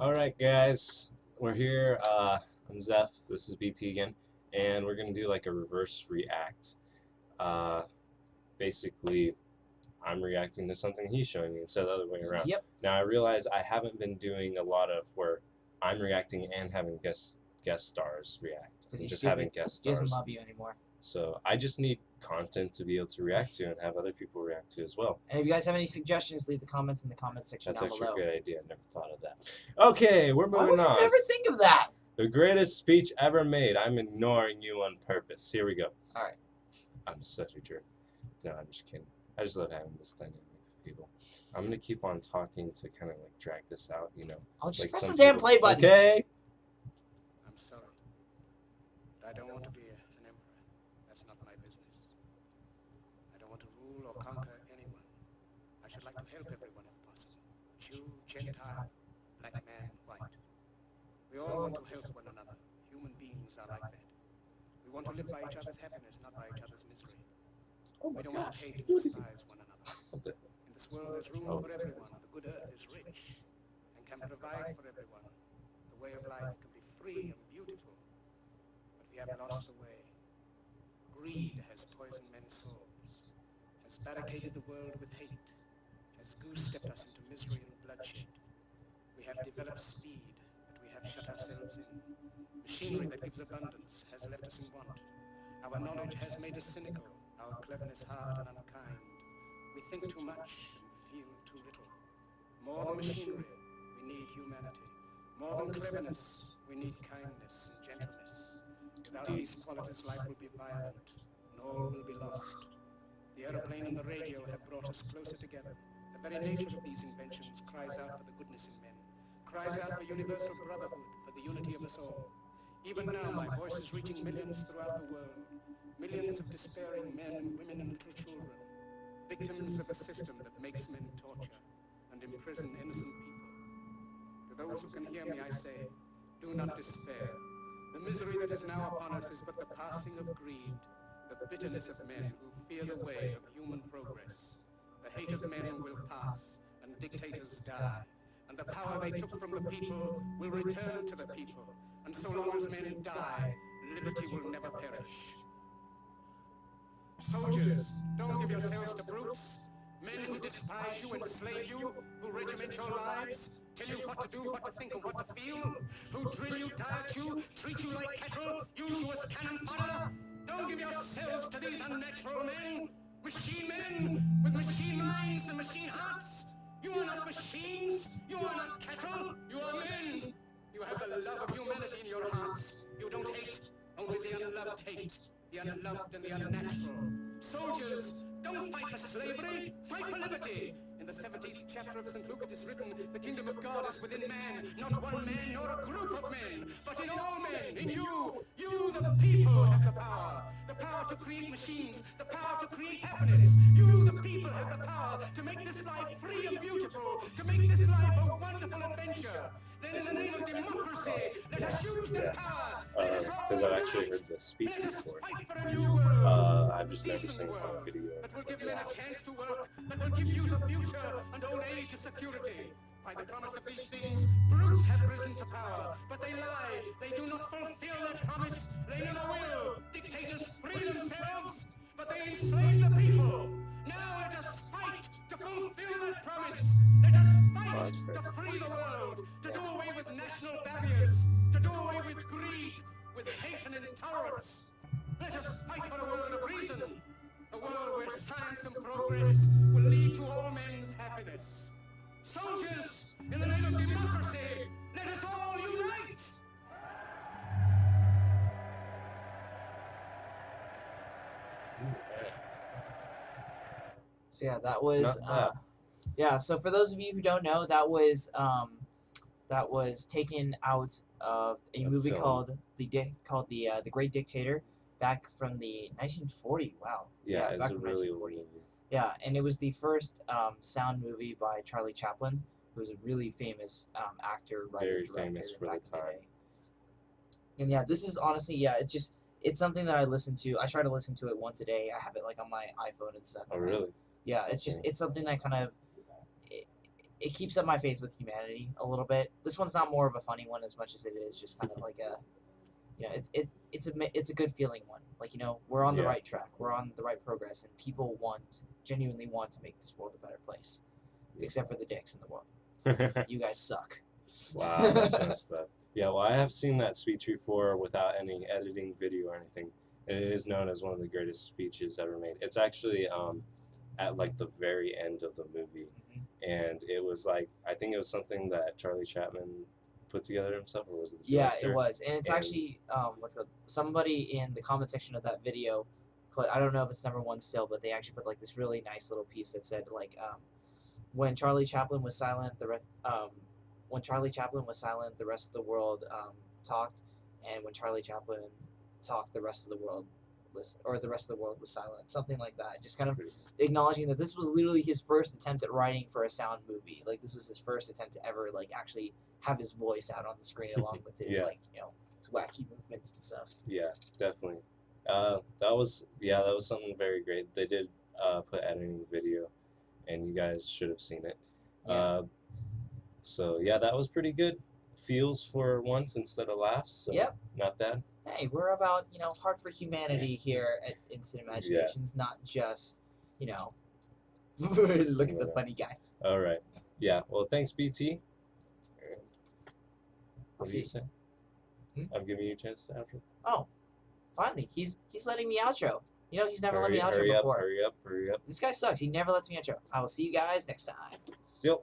Alright guys, we're here. I'm Zeph, this is BT again, and we're gonna do like a reverse react. Uh, basically, I'm reacting to something he's showing me instead of the other way around. Yep. Now I realize I haven't been doing a lot of where I'm reacting and having guest stars react. I'm just having guest He doesn't stars. love you anymore. So I just need content to be able to react to and have other people react to as well. And if you guys have any suggestions, leave the comments in the comment section That's down actually below. a great idea. I never thought of that. Okay, we're Why moving would you on. never think of that? The greatest speech ever made. I'm ignoring you on purpose. Here we go. All right. I'm such a jerk. No, I'm just kidding. I just love having this dynamic with people. I'm gonna keep on talking to kind of like drag this out, you know. I'll just like press some the damn people- play button. Okay. I'm sorry. I don't want to be an emperor. That's not my business. I don't want to rule or conquer anyone. I should like to help everyone if possible. Jew, Gentile, black man, white. We all want to help one another. Human beings are like that. We want to live by each other's happiness, not by each other's misery. Oh We my don't want gosh. to hate and What is it? despise one another. What the- In this world there's room Oh. for everyone. The good earth is rich and can provide for everyone. The way of life can be free and beautiful. But we have lost the way. Greed has poisoned men's souls, has barricaded the world with hate, has goose-stepped us into misery and bloodshed. We have developed speed, but we have shut ourselves in. Machinery that gives abundance has left us in want. Our knowledge has made us cynical, our cleverness hard and unkind. We think too much and feel too little. More than machinery, we need humanity. More than cleverness, we need kindness and gentleness. Without these qualities, life will be violent, and all will be lost. The aeroplane and the radio have brought us closer together. The very nature of these inventions cries out for the goodness in men, cries out for universal brotherhood, for the unity of us all. Even now, my voice is reaching millions throughout the world. Millions of despairing men, women, and little children. Victims of a system that makes men torture and imprison innocent people. To those who can hear me, I say, do not despair. The misery that is now upon us is but the passing of greed, the bitterness of men who fear the way of human progress. The hate of men will pass, and dictators die. And the power they took from the people will return to the people. And so long as men die, liberty will never perish. Soldiers, don't give yourselves to brutes. Men who despise you, enslave you, who regiment your lives, tell you what to do, what to think, and what to feel, who drill you, diet you, treat you like cattle, use you as cannon fodder. Don't give yourselves to these unnatural men, machine men with machine minds and machine hearts. You are not machines, you are not cattle, you are men. You have the love of humanity in your hearts. You don't hate, only the unloved hate, the unloved and the unnatural. Soldiers, don't fight for slavery, fight for liberty. In the 17th chapter of St. Luke it is written, the kingdom of God is within man, not one man nor a group of men, but in all men, in you. You, the people, have the power to create machines, the power to create happiness. You, the people, have the power to make this life free and beautiful, to make this life a wonderful adventure. Then in the name of democracy, let us use the power. Because I've actually heard this speech before. I've just never seen one video. That will give men a chance to work, that will give you the future and old age a security. By the promise of these things, brutes have risen to power, but they lie. They do not fulfill their promise. They never will. Dictators free themselves, but they enslave the people. Now let us fight to fulfill that promise. Let us fight to free the world, to do away with national barriers, to do away with greed, with hate and intolerance. Let us fight for a world of reason, a world where science and progress will lead to all men's happiness. Soldiers, in the name of democracy, let us all unite! So yeah, that was Not bad. yeah. So for those of you who don't know, that was taken out of a movie film. called the Great Dictator, back from the 1940. Wow. Yeah, back it's a from really old 1940. movie. Yeah, and it was the first sound movie by Charlie Chaplin, who was a really famous actor, writer, Very director famous for back the in time. day. And yeah, this is honestly, yeah, it's something that I listen to. I try to listen to it once a day. I have it like on my iPhone and stuff. Oh, really? Yeah, it's just it's something that kind of it keeps up my faith with humanity a little bit. This one's not more of a funny one as much as it is just kind of like a, it's a good feeling one. Like, we're on the Yeah. right track, we're on the right progress, and people genuinely want to make this world a better place, except for the dicks in the world. You guys suck. Wow, that's messed up. Yeah, well, I have seen that speech before without any editing video or anything, and it is known as one of the greatest speeches ever made. It's actually at like the very end of the movie, and it was like, I think it was something that Charlie Chaplin put together himself, or was it the Yeah, director? it was, and it's actually somebody in the comment section of that video put, I don't know if it's number one still, but they actually put like this really nice little piece that said like, when Charlie Chaplin was silent, when Charlie Chaplin was silent, the rest of the world talked, and when Charlie Chaplin talked, the rest of the world listened, or the rest of the world was silent, something like that. Just kind of acknowledging that this was literally his first attempt at writing for a sound movie. Like, this was his first attempt to ever like actually have his voice out on the screen along with his Yeah. his wacky movements and stuff. Yeah, definitely. That was something very great. They did put editing video, and you guys should have seen it. Yeah. So yeah, that was pretty good. Feels for once instead of laughs. So Yep. not bad. Hey, we're about heart for humanity here at Instant Imaginations, not just look at the funny guy. All right. Yeah. Well, thanks, BT. I'll What do you see. say? I'm giving you a chance to outro. Oh, finally, he's letting me outro. He's never let me outro hurry up, before. hurry up, hurry up. This guy sucks. He never lets me outro. I will see you guys next time. See you.